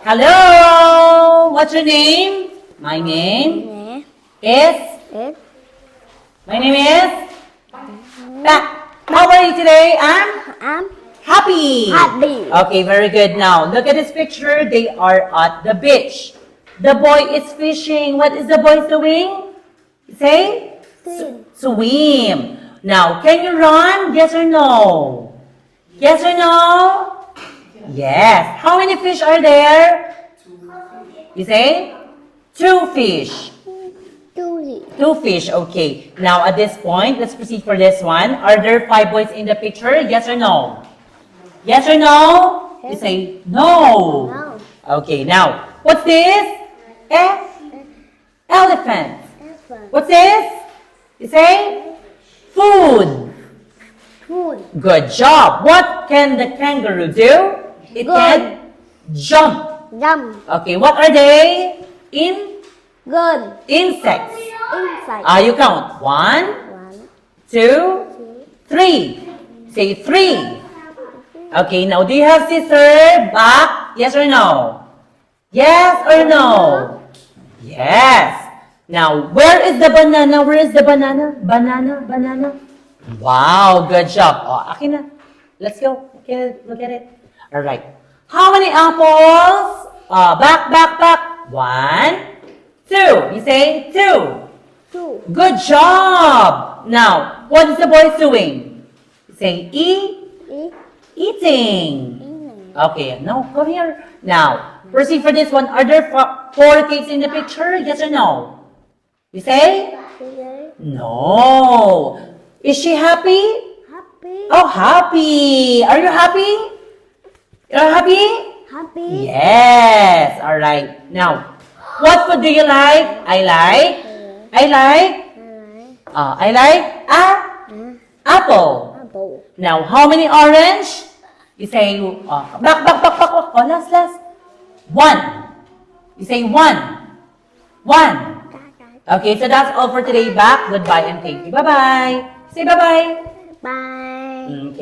Hello! What's your name? My name is... My name is... How are you today? I'm Happy! happy. Okay, very good. Now, look at this picture. They are at the beach. The boy is fishing. What is the boy doing? Say? Swim. Now, can you run? Yes or no? Yes or no? Yes. How many fish are there? You say? 2 fish. Two. 2 fish, okay. Now, at this point, let's proceed for this one. Are there 5 boys in the picture? Yes or no? Yes or no? You say no. No. Okay, now, what's this? Elephant. Elephant. What's this? You say? Food. Food. Good job. What can the kangaroo do? It Good. can jump. Jump. Okay, what are they? Good. Insects. Inside. You count. 1, 1, 2, 3. Say 3. Okay, now do you have sister back? Yes or no? Yes or no? Yes. Now, where is the banana? Where is the banana? Banana. Wow, good job. Oh, akin na. Let's go. Okay, look at it. All right. How many apples? Back. 1, 2. You say 2. 2. Good job. Now, what is the boy doing? You say eating. Okay, no, come here. Now, proceed for this one. Are there 4 cakes in the picture? Yes or no? You say? No. Is she happy? Happy. Oh, happy. Are you happy? You're happy? Happy. Yes. All right. Now, what food do you like? I like apple. Apple. Now, how many orange? You say, back. Oh, last. 1. You say 1. Okay, so that's all for today. Back. Goodbye and thank you. Bye-bye. Say bye-bye. Bye. Okay.